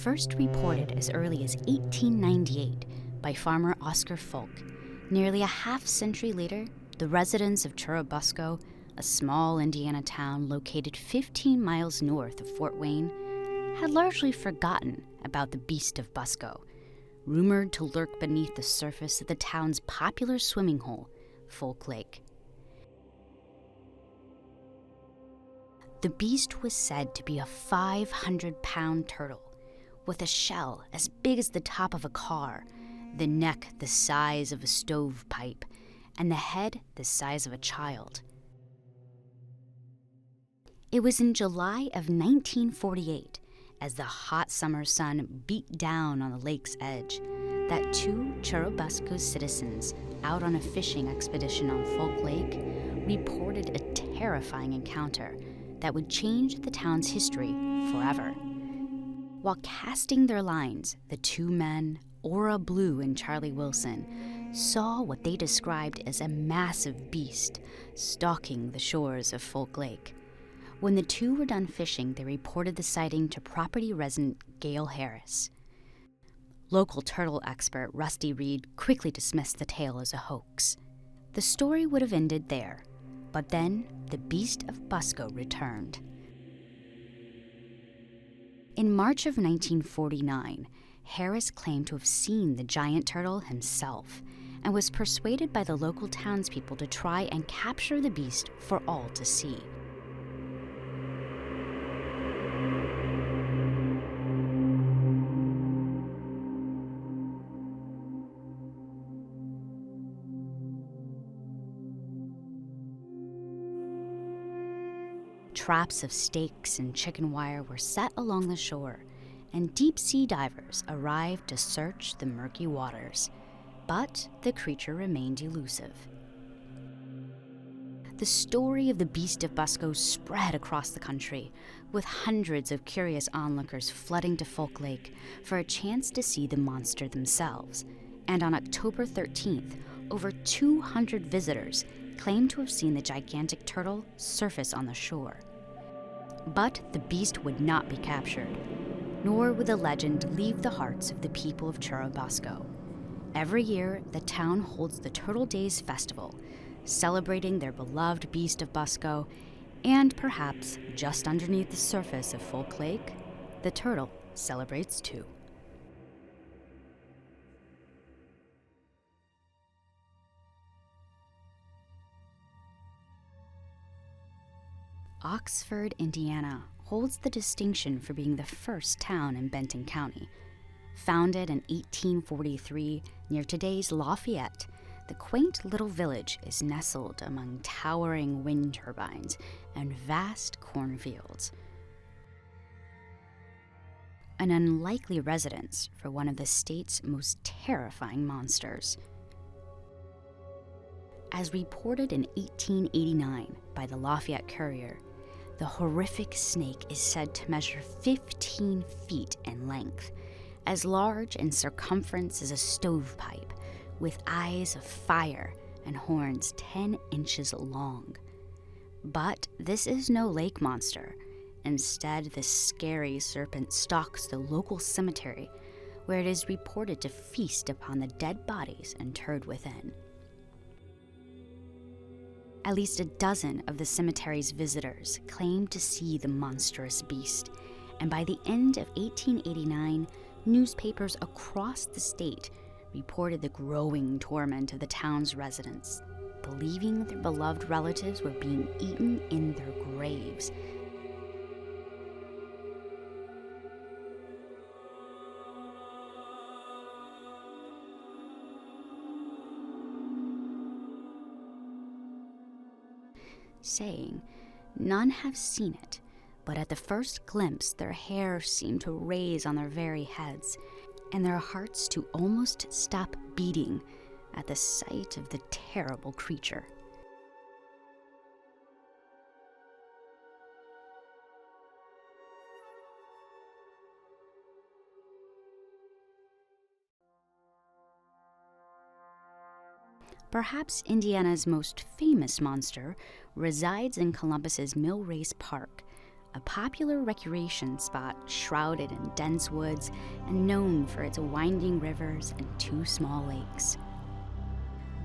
first reported as early as 1898 by farmer Oscar Folk. Nearly a half-century later, the residents of Churubusco, a small Indiana town located 15 miles north of Fort Wayne, had largely forgotten about the Beast of Busco, rumored to lurk beneath the surface of the town's popular swimming hole, Folk Lake. The beast was said to be a 500-pound turtle, with a shell as big as the top of a car, the neck the size of a stovepipe, and the head the size of a child. It was in July of 1948, as the hot summer sun beat down on the lake's edge, that two Churubusco citizens out on a fishing expedition on Folk Lake reported a terrifying encounter that would change the town's history forever. While casting their lines, the two men, Ora Blue and Charlie Wilson, saw what they described as a massive beast stalking the shores of Folk Lake. When the two were done fishing, they reported the sighting to property resident Gail Harris. Local turtle expert Rusty Reed quickly dismissed the tale as a hoax. The story would have ended there, but then the Beast of Busco returned. In March of 1949, Harris claimed to have seen the giant turtle himself and was persuaded by the local townspeople to try and capture the beast for all to see. Traps of stakes and chicken wire were set along the shore, and deep-sea divers arrived to search the murky waters. But the creature remained elusive. The story of the Beast of Busco spread across the country, with hundreds of curious onlookers flooding to Folk Lake for a chance to see the monster themselves. And on October 13th, over 200 visitors claimed to have seen the gigantic turtle surface on the shore. But the beast would not be captured, nor would the legend leave the hearts of the people of Churubusco. Every year, the town holds the Turtle Days Festival, celebrating their beloved Beast of Busco, and perhaps just underneath the surface of Folk Lake, the turtle celebrates too. Oxford, Indiana, holds the distinction for being the first town in Benton County. Founded in 1843 near today's Lafayette, the quaint little village is nestled among towering wind turbines and vast cornfields. An unlikely residence for one of the state's most terrifying monsters. As reported in 1889 by the Lafayette Courier, the horrific snake is said to measure 15 feet in length, as large in circumference as a stovepipe, with eyes of fire and horns 10 inches long. But this is no lake monster. Instead, this scary serpent stalks the local cemetery, where it is reported to feast upon the dead bodies interred within. At least a dozen of the cemetery's visitors claimed to see the monstrous beast, and by the end of 1889, newspapers across the state reported the growing torment of the town's residents, believing their beloved relatives were being eaten in their graves. Saying, none have seen it, but at the first glimpse their hair seemed to raise on their very heads, and their hearts to almost stop beating at the sight of the terrible creature. Perhaps Indiana's most famous monster resides in Columbus's Mill Race Park, a popular recreation spot shrouded in dense woods and known for its winding rivers and 2 small lakes.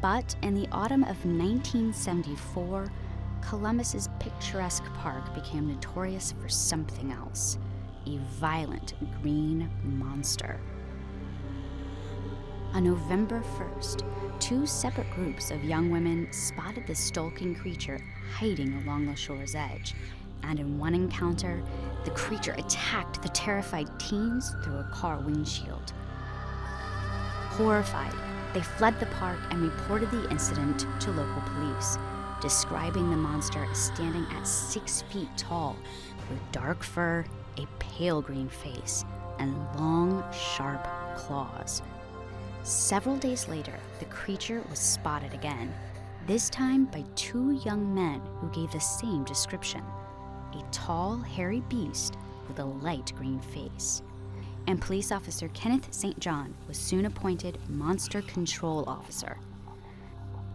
But in the autumn of 1974, Columbus's picturesque park became notorious for something else: a violent green monster. On November 1st, 2 separate groups of young women spotted the skulking creature hiding along the shore's edge, and in one encounter, the creature attacked the terrified teens through a car windshield. Horrified, they fled the park and reported the incident to local police, describing the monster as standing at 6 feet tall, with dark fur, a pale green face, and long, sharp claws. Several days later, the creature was spotted again, this time by 2 young men who gave the same description: a tall, hairy beast with a light green face. And police officer Kenneth St. John was soon appointed monster control officer.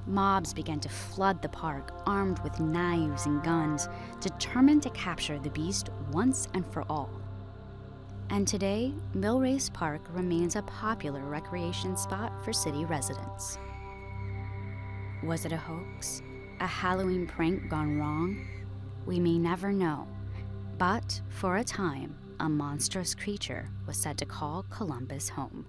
Mobs began to flood the park, armed with knives and guns, determined to capture the beast once and for all. And today, Millrace Park remains a popular recreation spot for city residents. Was it a hoax? A Halloween prank gone wrong? We may never know. But for a time, a monstrous creature was said to call Columbus home.